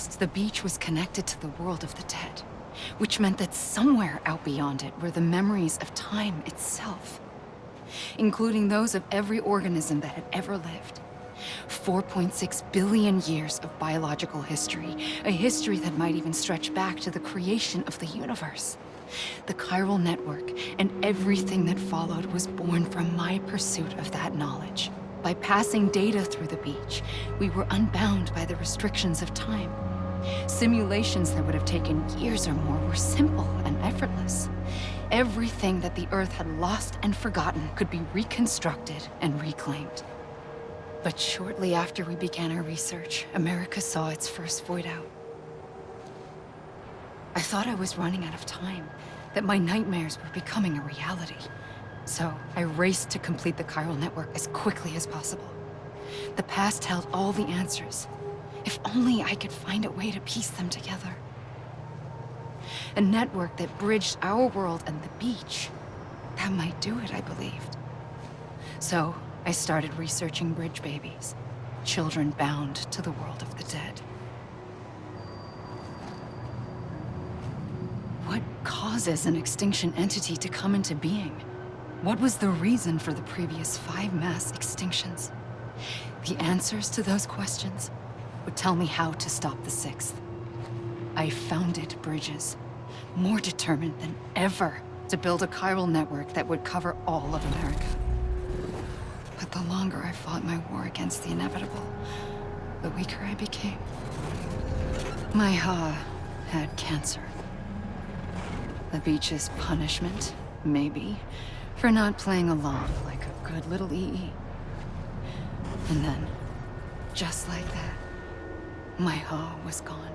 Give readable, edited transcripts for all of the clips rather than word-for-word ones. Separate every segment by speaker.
Speaker 1: past, the beach was connected to the world of the dead, which meant that somewhere out beyond it were the memories of time itself, including those of every organism that had ever lived. 4.6 billion years of biological history, a history that might even stretch back to the creation of the universe. The chiral network and everything that followed was born from my pursuit of that knowledge. By passing data through the beach, we were unbound by the restrictions of time. Simulations that would have taken years or more were simple and effortless. Everything that the Earth had lost and forgotten could be reconstructed and reclaimed. But shortly after we began our research, America saw its first void out. I thought I was running out of time, that my nightmares were becoming a reality. So I raced to complete the chiral network as quickly as possible. The past held all the answers. If only I could find a way to piece them together. A network that bridged our world and the beach. That might do it, I believed. So I started researching bridge babies, children bound to the world of the dead. What causes an extinction entity to come into being? What was the reason for the previous 5 mass extinctions? The answers to those questions would tell me how to stop the 6th. I founded bridges, more determined than ever to build a chiral network that would cover all of America. But the longer I fought my war against the inevitable, the weaker I became. My Ha had cancer. The beach's punishment, maybe, for not playing along like a good little EE. And then, just like that, my Ha was gone.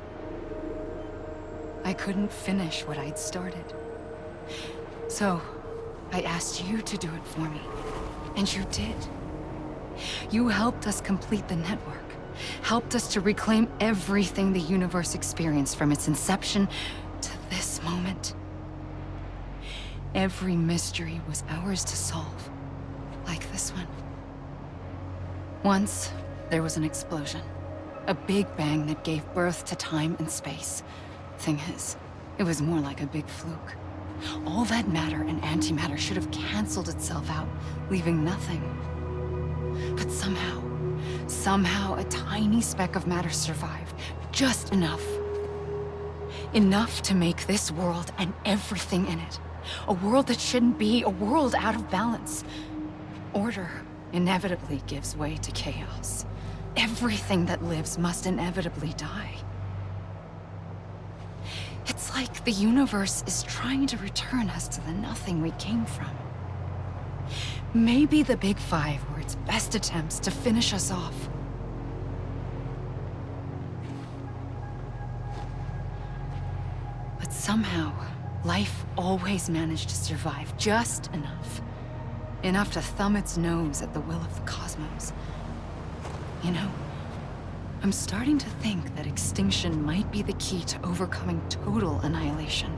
Speaker 1: I couldn't finish what I'd started. So, I asked you to do it for me, and you did. You helped us complete the network, helped us to reclaim everything the universe experienced from its inception to this moment. Every mystery was ours to solve, like this one. Once, there was an explosion. A big bang that gave birth to time and space. Thing is, it was more like a big fluke. All that matter and antimatter should have canceled itself out, leaving nothing. But somehow a tiny speck of matter survived. Just enough. Enough to make this world and everything in it. A world that shouldn't be, a world out of balance. Order inevitably gives way to chaos. Everything that lives must inevitably die. It's like the universe is trying to return us to the nothing we came from. Maybe the Big Five were its best attempts to finish us off. But somehow, life always managed to survive just enough. Enough to thumb its nose at the will of the cosmos. You know, I'm starting to think that extinction might be the key to overcoming total annihilation.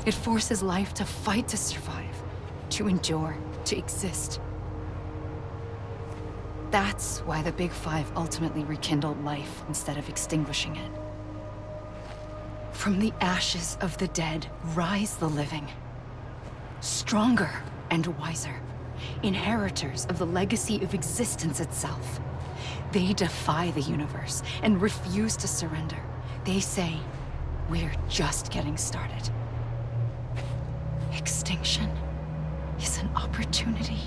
Speaker 1: It forces life to fight to survive, to endure, to exist. That's why the Big Five ultimately rekindled life instead of extinguishing it. From the ashes of the dead rise the living. Stronger and wiser. Inheritors of the legacy of existence itself. They defy the universe and refuse to surrender. They say, we're just getting started. Extinction is an opportunity.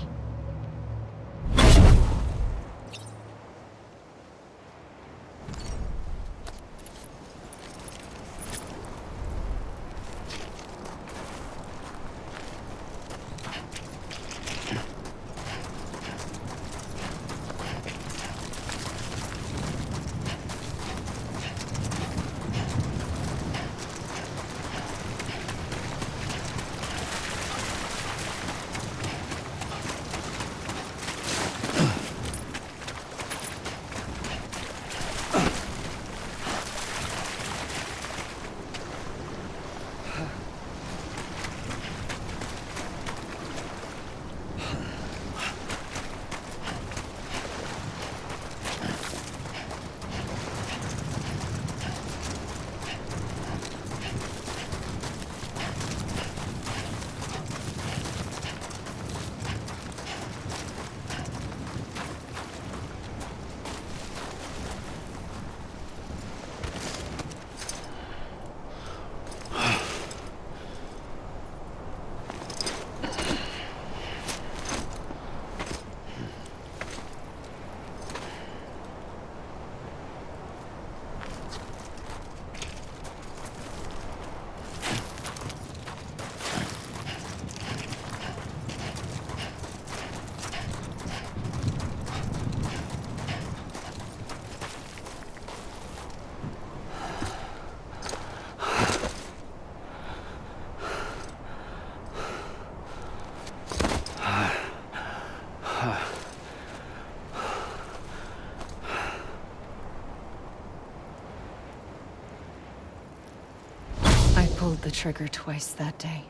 Speaker 1: pulled the trigger twice that day.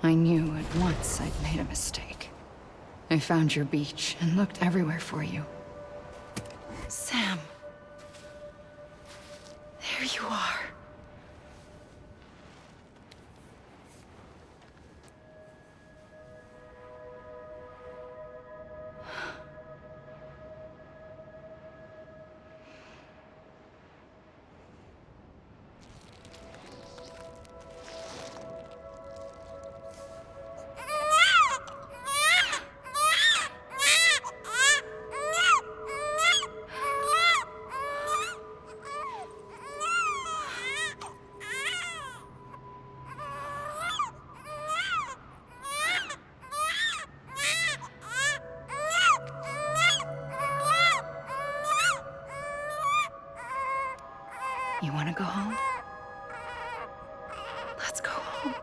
Speaker 1: I knew at once I'd made a mistake. I found your beach and looked everywhere for you. Sam. There you are. You want to go home? Let's go home.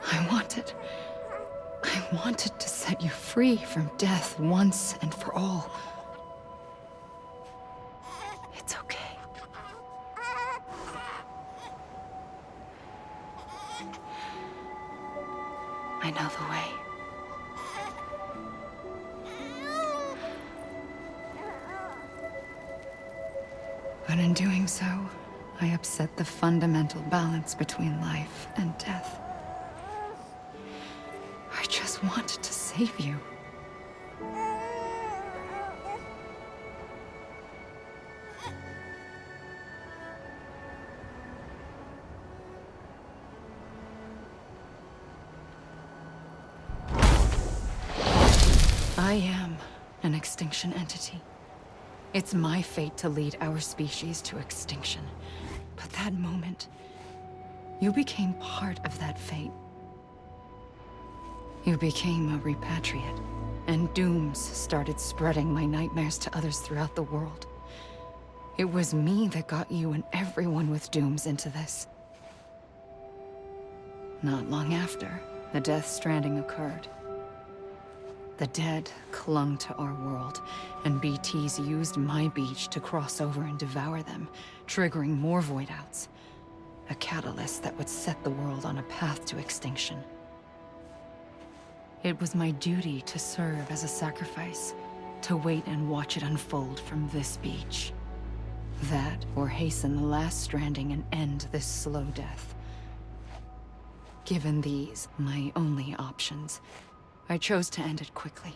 Speaker 1: I wanted to set you free from death once and for all. It's okay. I know the way. But in doing so, I upset the fundamental balance between life and death. I just wanted to save you. I am an extinction entity. It's my fate to lead our species to extinction. But that moment, you became part of that fate. You became a repatriate, and dooms started spreading my nightmares to others throughout the world. It was me that got you and everyone with dooms into this. Not long after, the Death Stranding occurred. The dead clung to our world, and BTs used my beach to cross over and devour them, triggering more void outs. A catalyst that would set the world on a path to extinction. It was my duty to serve as a sacrifice, to wait and watch it unfold from this beach. That, or hasten the last stranding and end this slow death. Given these, my only options, I chose to end it quickly.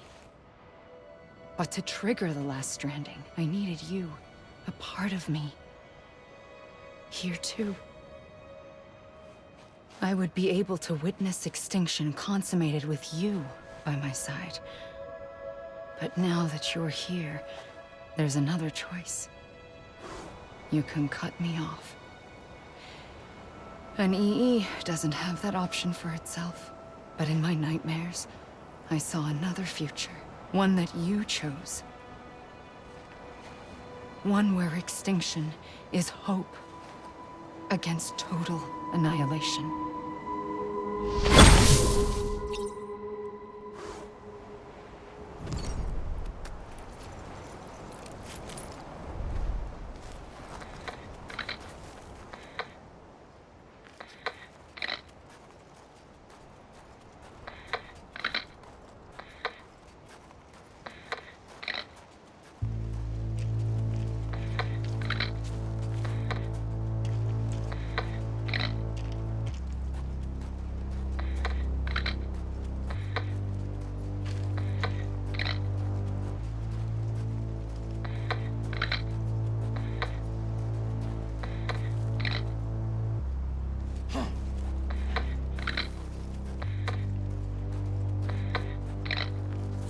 Speaker 1: But to trigger the last stranding, I needed you, a part of me. Here too. I would be able to witness extinction consummated with you by my side. But now that you're here, there's another choice. You can cut me off. An EE doesn't have that option for itself. But in my nightmares, I saw another future. One that you chose. One where extinction is hope against total annihilation.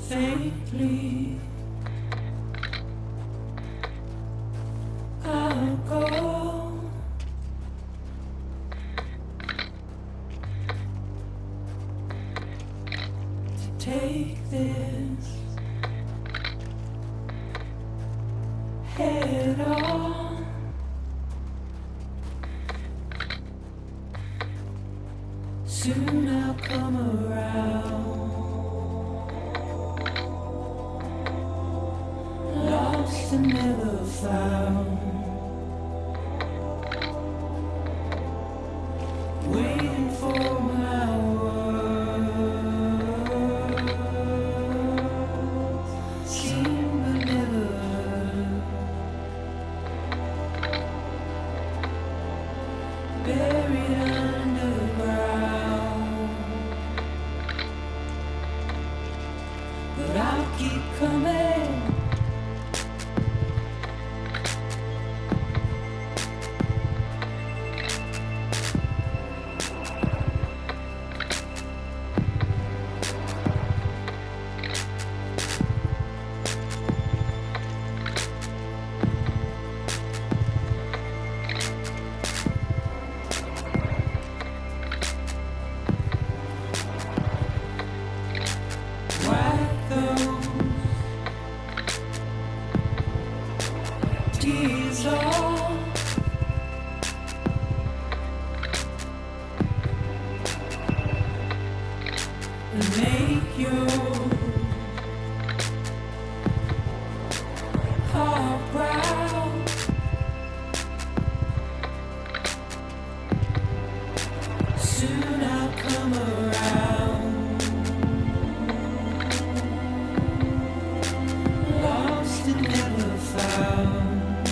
Speaker 2: Faintly, I'll go to take this head on. Soon I'll come around. Lost and never found. Soon I'll come around. Lost and never found.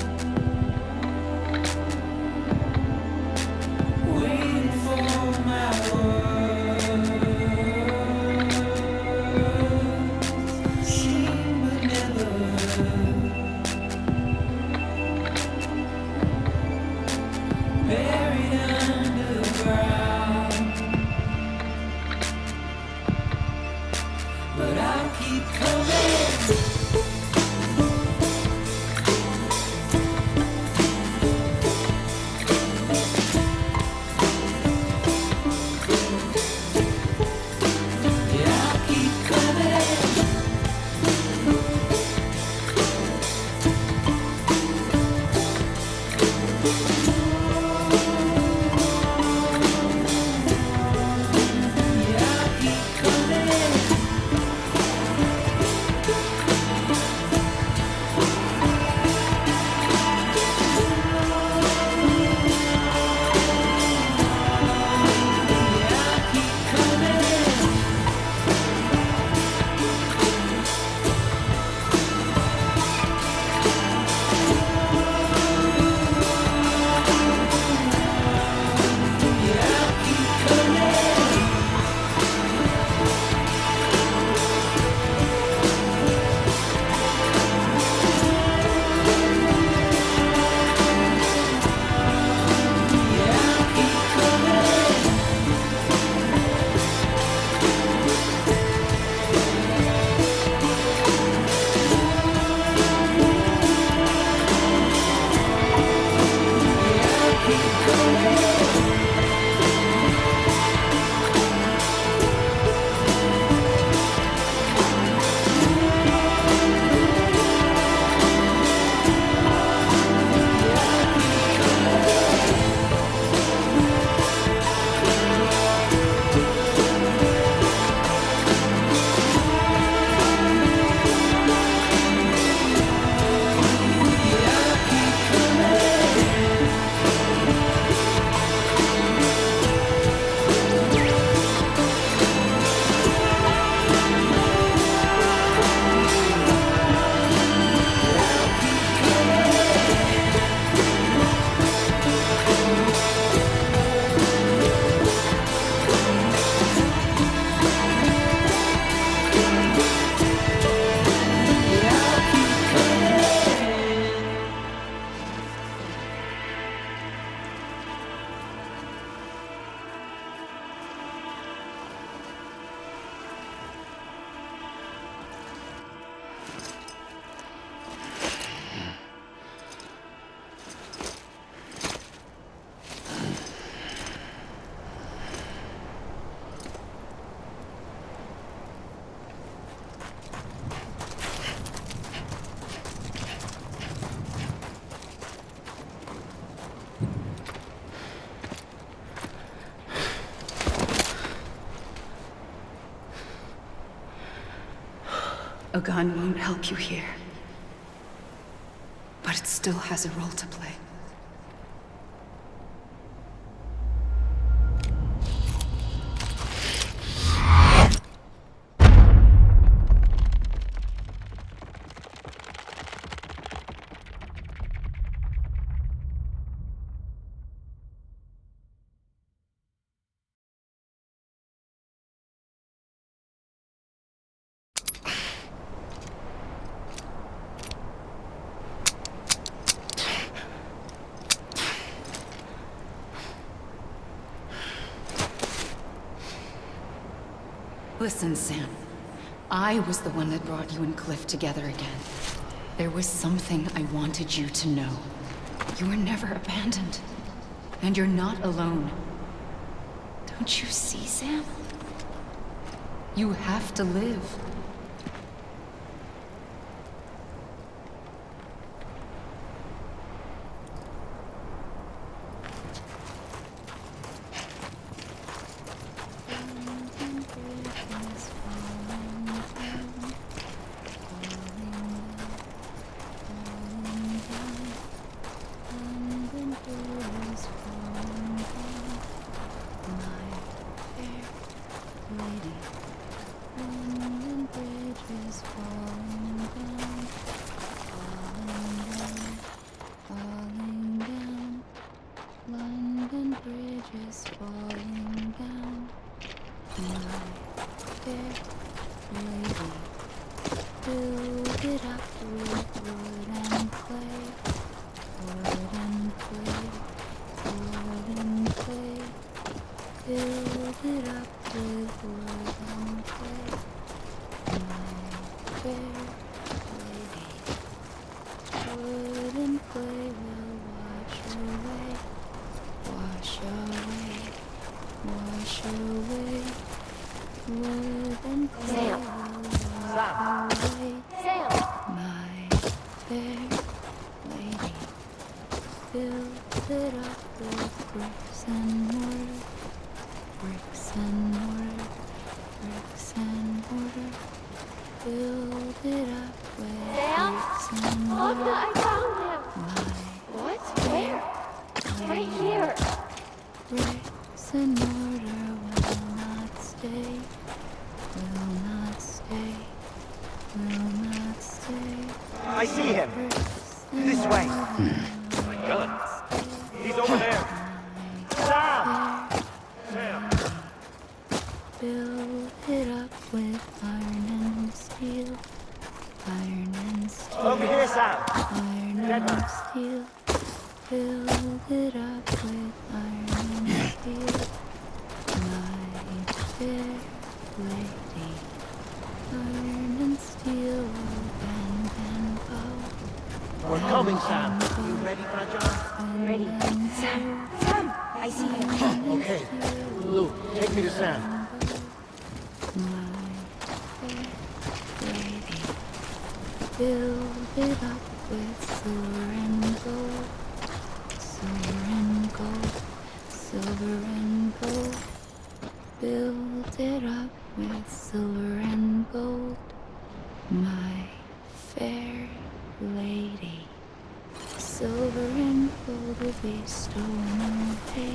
Speaker 2: Waiting for my words. Seen but never heard. Buried underground. But I'll keep coming.
Speaker 1: A gun won't help you here. But it still has a role to play. Listen, Sam. I was the one that brought you and Cliff together again. There was something I wanted you to know. You were never abandoned. And you're not alone. Don't you see, Sam? You have to live. falling down. My fair lady, build it up with wood and clay. Wood and clay, wood and clay. Build it up with wood and clay. My fair lady, wood and clay will wash away, wash away, wash away. Wood and clay will wash away. My fair lady, build it up with bricks and mortar, bricks and mortar, bricks and mortar. Build it up with bricks and mortar.
Speaker 3: Look, I found him!
Speaker 1: My
Speaker 3: What? Where? Right here!
Speaker 1: bricks and mortar will not stay, will not stay, will not stay.
Speaker 4: I see him.
Speaker 1: Bricks and
Speaker 4: This way.
Speaker 1: mortar
Speaker 4: My gun.
Speaker 1: will stay.
Speaker 4: He's over there. Sam!
Speaker 1: Fair
Speaker 4: Sam!
Speaker 1: build it up with iron and steel, iron and steel,
Speaker 4: Over here, Sam.
Speaker 1: iron
Speaker 4: Dead
Speaker 1: and
Speaker 4: man.
Speaker 1: steel. Build it up with iron and steel. My fair lady, iron and steel will bend and bow.
Speaker 4: We're coming, Sam. You ready for a job?
Speaker 3: Ready. Sam! Sam! I see him!
Speaker 4: Okay. Lou, take me to Sam.
Speaker 1: My fair lady, build it up with silver and gold, silver and gold, silver and gold. Build it up with silver and gold, my fair lady. Silver and gold will be stolen away.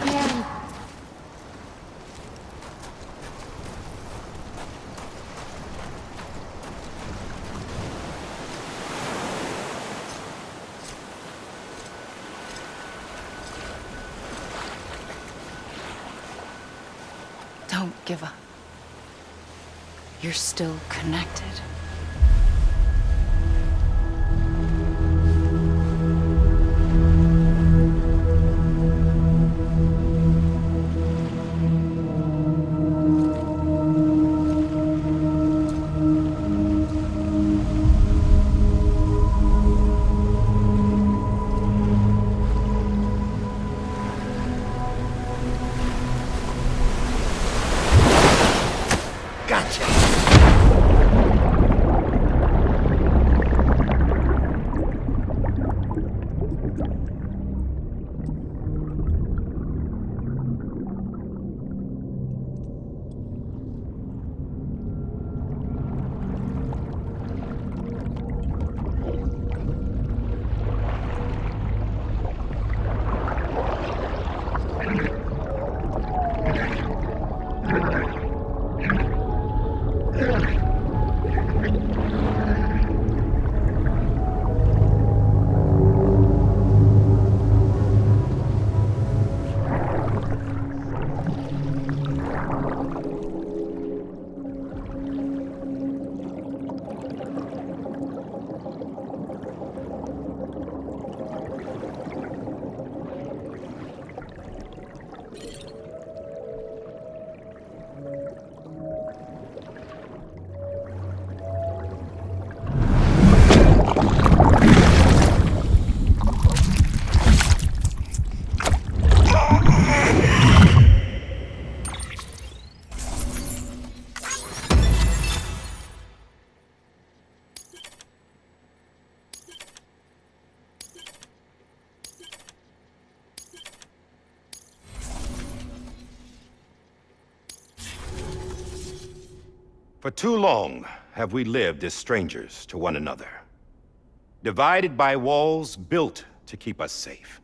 Speaker 3: Yeah.
Speaker 1: Don't give up. You're still connected.
Speaker 5: For too long have we lived as strangers to one another, divided by walls built to keep us safe.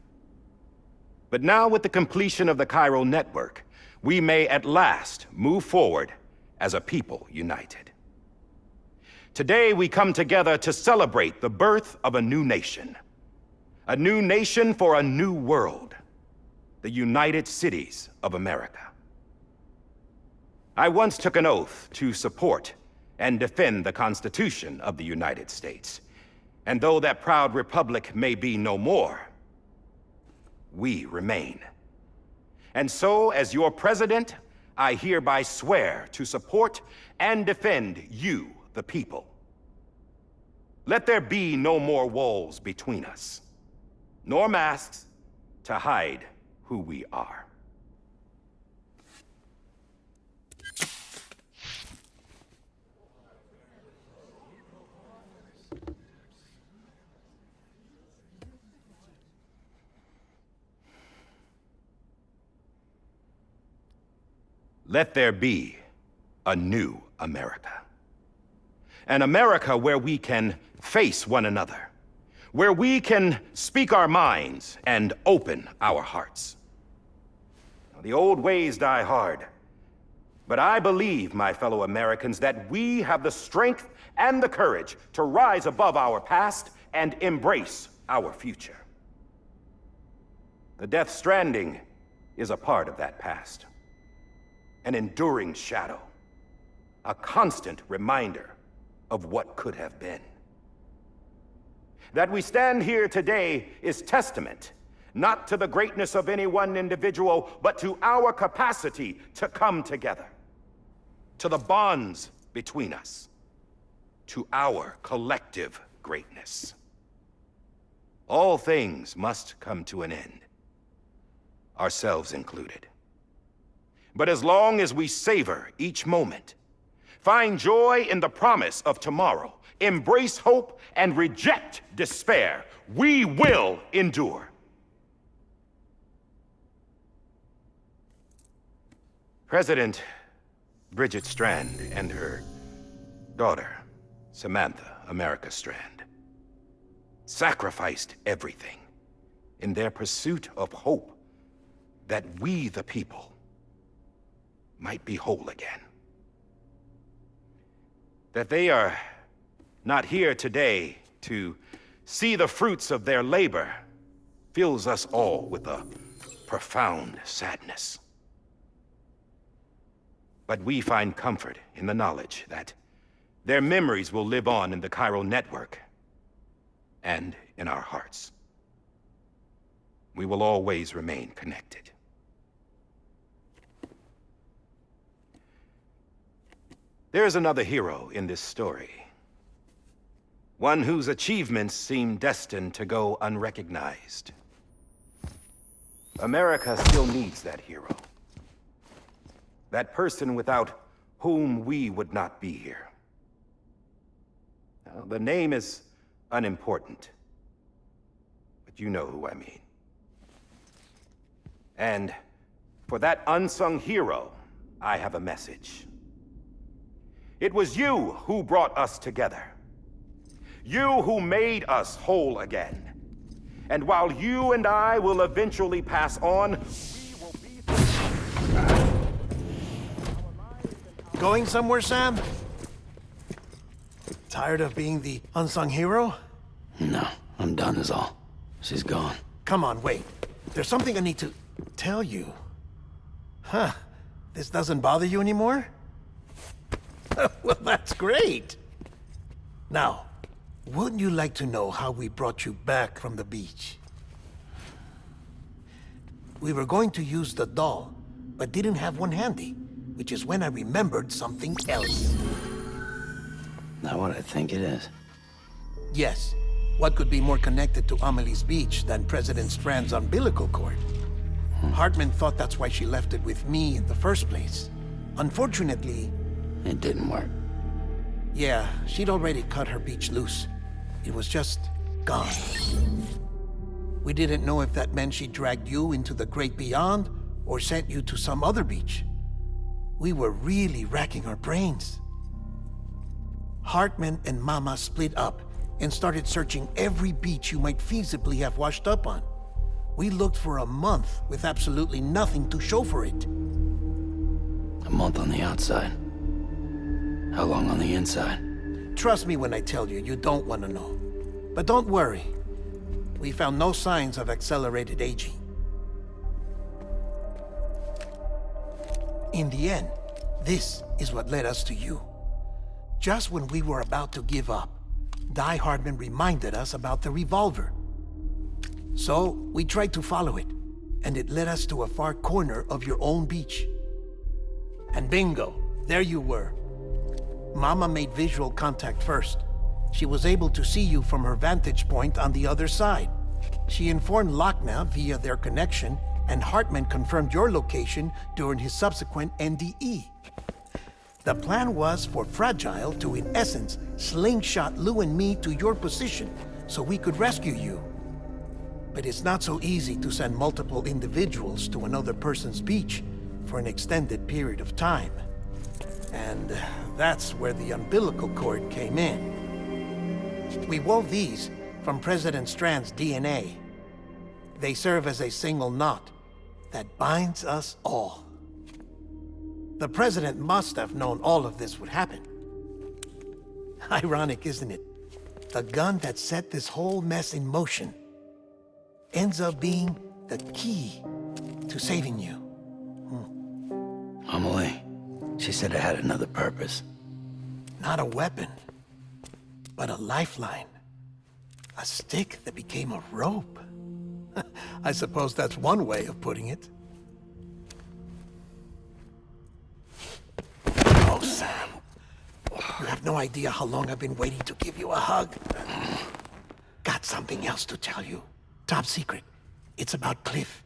Speaker 5: But now, with the completion of the chiral network, we may at last move forward as a people united. Today, we come together to celebrate the birth of a new nation for a new world. the United Cities of America. I once took an oath to support and defend the Constitution of the United States. And though that proud republic may be no more, we remain. And so, as your president, I hereby swear to support and defend you, the people. Let there be no more walls between us, nor masks to hide who we are. Let there be a new America. An America where we can face one another, where we can speak our minds and open our hearts. Now, the old ways die hard, but I believe, my fellow Americans, that we have the strength and the courage to rise above our past and embrace our future. The Death Stranding is a part of that past. An enduring shadow, a constant reminder of what could have been. That we stand here today is testament, not to the greatness of any one individual, but to our capacity to come together, to the bonds between us, to our collective greatness. All things must come to an end, ourselves included. But as long as we savor each moment, find joy in the promise of tomorrow, embrace hope, and reject despair, we will endure. President Bridget Strand and her daughter, Samantha America Strand, sacrificed everything in their pursuit of hope that we, the people, might be whole again. That they are not here today to see the fruits of their labor fills us all with a profound sadness. But we find comfort in the knowledge that their memories will live on in the chiral network and in our hearts. We will always remain connected. There's another hero in this story. One whose achievements seem destined to go unrecognized. America still needs that hero. That person without whom we would not be here. Now, the name is unimportant, but you know who I mean. And for that unsung hero, I have a message. It was you who brought us together. You who made us whole again. And while you and I will eventually pass on, we will be...
Speaker 4: Going somewhere, Sam? Tired of being the unsung hero?
Speaker 6: No, I'm done is all. She's gone.
Speaker 4: Come on, wait. There's something I need to tell you. Huh. This doesn't bother you anymore? Well, that's great. Now, wouldn't you like to know how we brought you back from the beach? We were going to use the doll, but didn't have one handy, which is when I remembered something else.
Speaker 6: Not what I think it is.
Speaker 4: Yes. What could be more connected to Amelie's beach than President Strand's umbilical cord? Hartman thought that's why she left it with me in the first place. Unfortunately...
Speaker 6: It didn't work.
Speaker 4: Yeah, she'd already cut her beach loose. It was just gone. We didn't know if that meant she dragged you into the great beyond or sent you to some other beach. We were really racking our brains. Hartman and Mama split up and started searching every beach you might feasibly have washed up on. We looked for a month with absolutely nothing to show for it.
Speaker 6: A month on the outside. How long on the inside?
Speaker 4: Trust me when I tell you, you don't want to know. But don't worry. We found no signs of accelerated aging. In the end, this is what led us to you. Just when we were about to give up, Die Hardman reminded us about the revolver. So, we tried to follow it, and it led us to a far corner of your own beach. And bingo, there you were. Mama made visual contact first. She was able to see you from her vantage point on the other side. She informed Lochna via their connection, and Hartman confirmed your location during his subsequent NDE. The plan was for Fragile to, in essence, slingshot Lou and me to your position so we could rescue you. But it's not so easy to send multiple individuals to another person's beach for an extended period of time. And that's where the umbilical cord came in. We wove these from President Strand's DNA. They serve as a single knot that binds us all. The President must have known all of this would happen. Ironic, isn't it? The gun that set this whole mess in motion ends up being the key to saving you.
Speaker 6: Amelie, she said it had another purpose.
Speaker 4: Not a weapon, but a lifeline. A stick that became a rope. I suppose that's one way of putting it. Oh, Sam. You have no idea how long I've been waiting to give you a hug. Got something else to tell you. Top secret. It's about Cliff.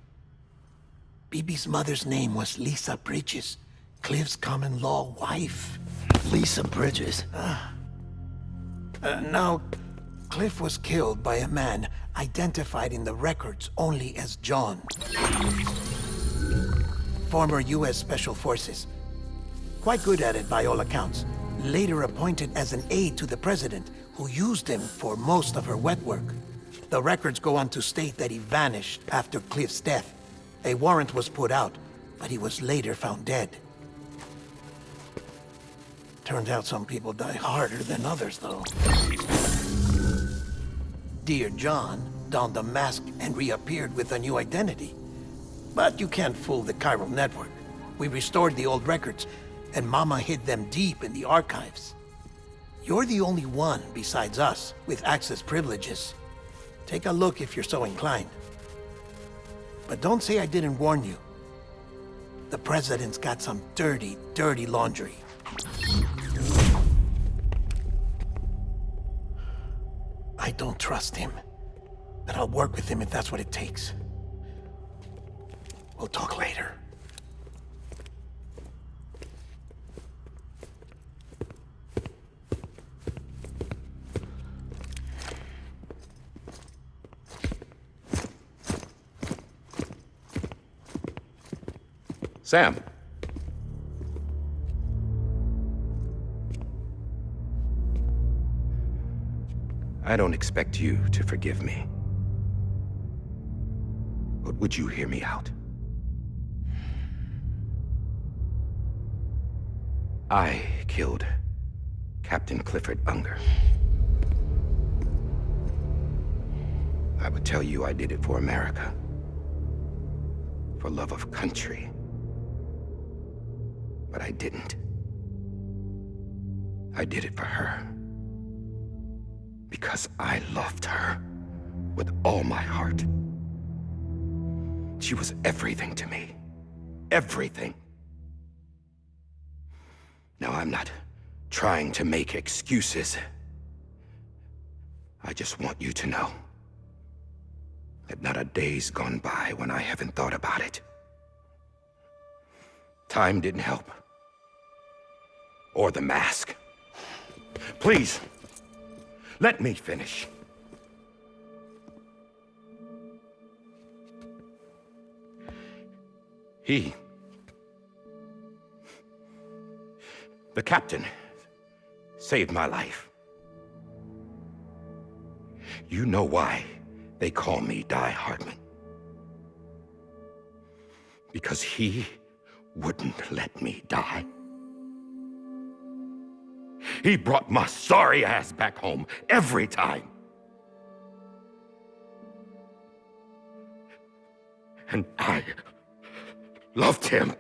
Speaker 4: BB's mother's name was Lisa Bridges, Cliff's common-law wife.
Speaker 6: Lisa Bridges?
Speaker 4: Now, Cliff was killed by a man identified in the records only as John. Former U.S. Special Forces. Quite good at it by all accounts. Later appointed as an aide to the president, who used him for most of her wet work. The records go on to state that he vanished after Cliff's death. A warrant was put out, but he was later found dead. Turns out some people die harder than others, though. Dear John donned a mask and reappeared with a new identity. But you can't fool the chiral network. We restored the old records, and Mama hid them deep in the archives. You're the only one, besides us, with access privileges. Take a look if you're so inclined. But don't say I didn't warn you. The President's got some dirty, dirty laundry. I don't trust him, but I'll work with him if that's what it takes. We'll talk later.
Speaker 5: Sam. I don't expect you to forgive me. But would you hear me out? I killed Captain Clifford Unger. I would tell you I did it for America. For love of country. But I didn't. I did it for her. Because I loved her with all my heart. She was everything to me. Everything. Now, I'm not trying to make excuses. I just want you to know that not a day's gone by when I haven't thought about it. Time didn't help. Or the mask. Please, let me finish. The captain, saved my life. You know why they call me Die Hardman. Because he wouldn't let me die. He brought my sorry ass back home every time. And I loved him.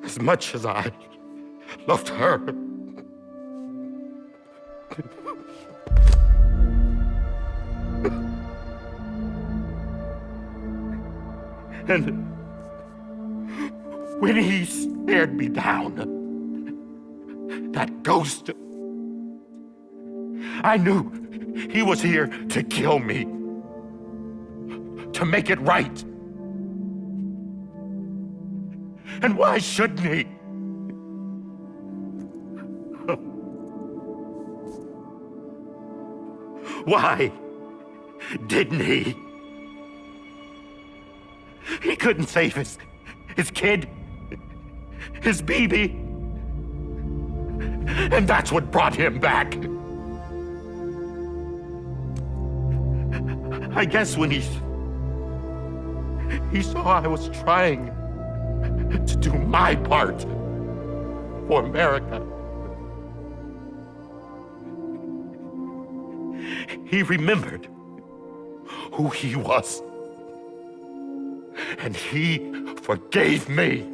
Speaker 7: as much as I loved her. And when he stared me down, that ghost, I knew he was here to kill me, to make it right. And why shouldn't he? Why didn't he? He couldn't save his kid, his baby. And that's what brought him back. I guess when he saw I was trying to do my part for America, he remembered who he was. And he forgave me.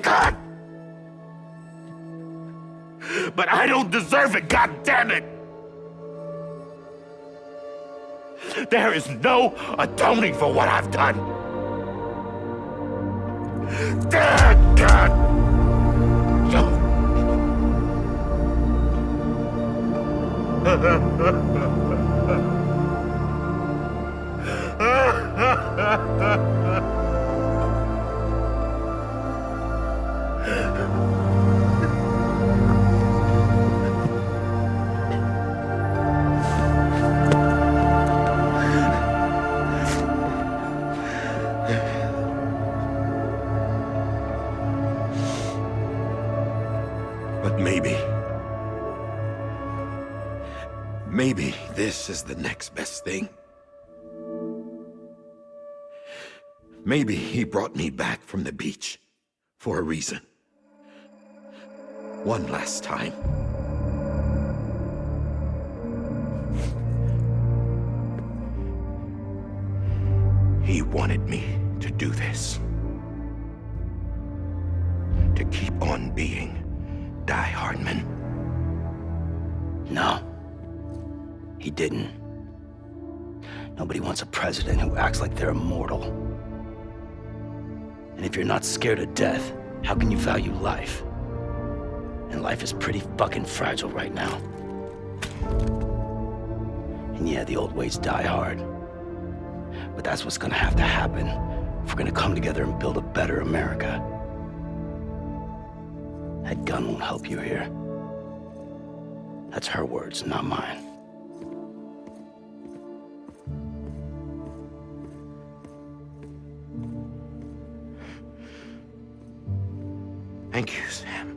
Speaker 7: God! But I don't deserve it, God damn it! There is no atoning for what I've done. God!
Speaker 5: But maybe this is the next best thing. Maybe he brought me back from the beach for a reason. One last time. He wanted me to do this. To keep on being Die Hardman.
Speaker 6: No. He didn't. Nobody wants a president who acts like they're immortal. And if you're not scared of death, how can you value life? And life is pretty fucking fragile right now. And yeah, the old ways die hard. But that's what's gonna have to happen if we're gonna come together and build a better America. That gun won't help you here. That's her words, not mine.
Speaker 5: Thank you, Sam.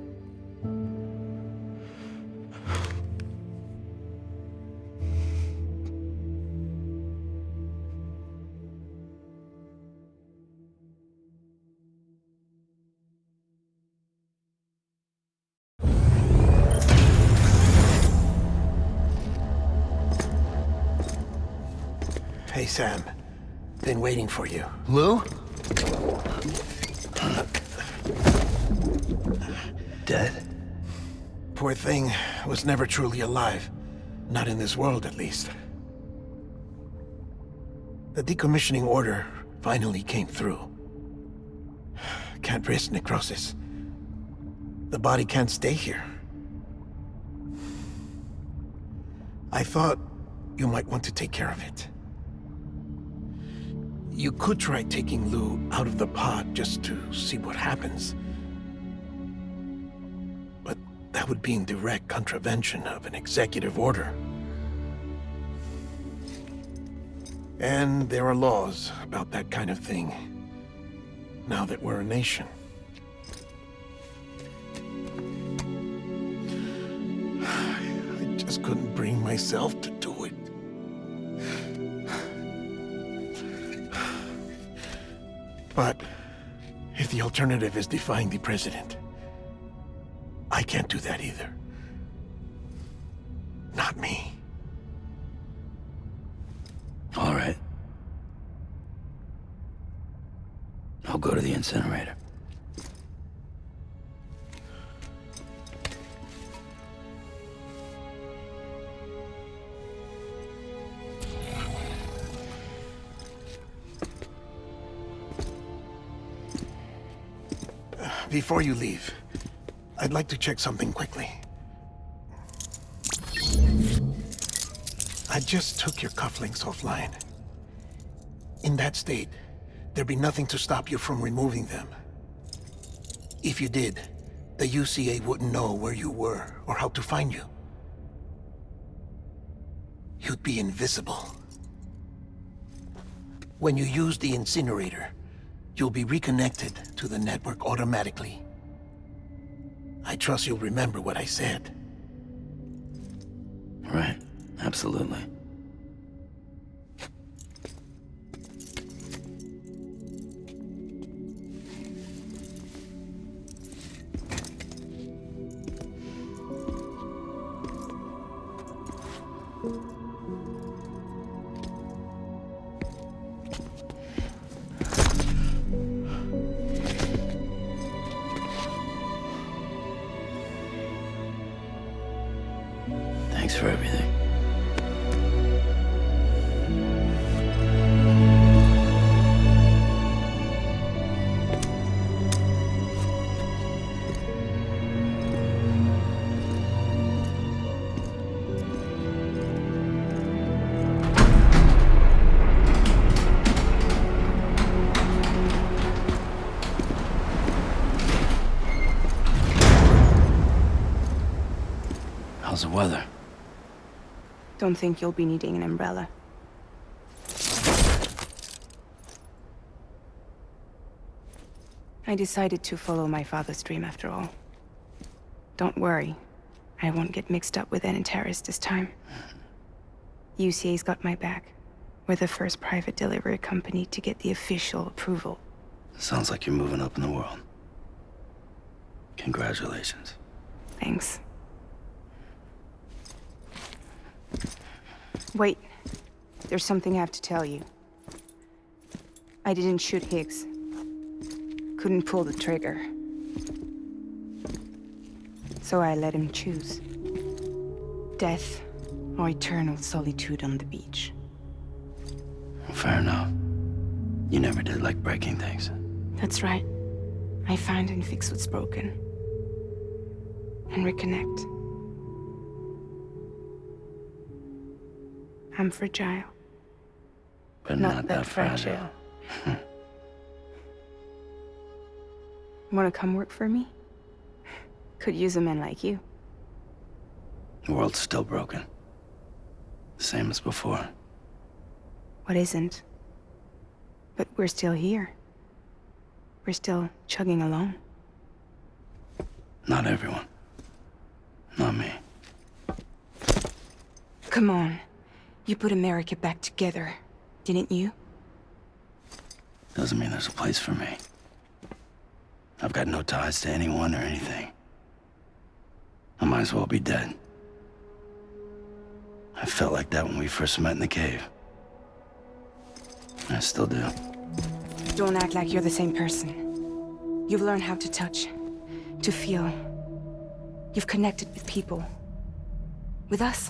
Speaker 4: Hey, Sam. Been waiting for you.
Speaker 6: Lou? Dead?
Speaker 4: Poor thing was never truly alive. Not in this world, at least. The decommissioning order finally came through. Can't risk necrosis. The body can't stay here. I thought you might want to take care of it. You could try taking Lou out of the pod just to see what happens. But that would be in direct contravention of an executive order. And there are laws about that kind of thing, now that we're a nation. I just couldn't bring myself to do it. But if the alternative is defying the president, I can't do that either. Not me.
Speaker 6: All right. I'll go to the incinerator.
Speaker 4: Before you leave, I'd like to check something quickly. I just took your cufflinks offline. In that state, there'd be nothing to stop you from removing them. If you did, the UCA wouldn't know where you were or how to find you. You'd be invisible. When you use the incinerator, you'll be reconnected to the network automatically. I trust you'll remember what I said.
Speaker 6: Right, absolutely. Thanks for everything. How's the weather?
Speaker 8: Don't think you'll be needing an umbrella. I decided to follow my father's dream after all. Don't worry, I won't get mixed up with any terrorists this time. UCA's got my back. We're the first private delivery company to get the official approval.
Speaker 6: Sounds like you're moving up in the world. Congratulations.
Speaker 8: Thanks. Wait, there's something I have to tell you. I didn't shoot Higgs. Couldn't pull the trigger. So I let him choose. Death or eternal solitude on the beach.
Speaker 6: Fair enough. You never did like breaking things.
Speaker 8: That's right. I find and fix what's broken. And reconnect. I'm fragile.
Speaker 6: But not that fragile.
Speaker 8: Wanna come work for me? Could use a man like you.
Speaker 6: The world's still broken. Same as before.
Speaker 8: What isn't? But we're still here. We're still chugging along.
Speaker 6: Not everyone. Not me.
Speaker 8: Come on. You put America back together, didn't you?
Speaker 6: Doesn't mean there's a place for me. I've got no ties to anyone or anything. I might as well be dead. I felt like that when we first met in the cave. I still do.
Speaker 8: Don't act like you're the same person. You've learned how to touch, to feel. You've connected with people. With us.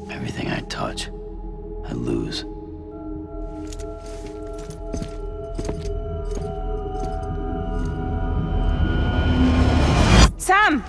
Speaker 6: Everything I touch, I lose.
Speaker 8: Sam!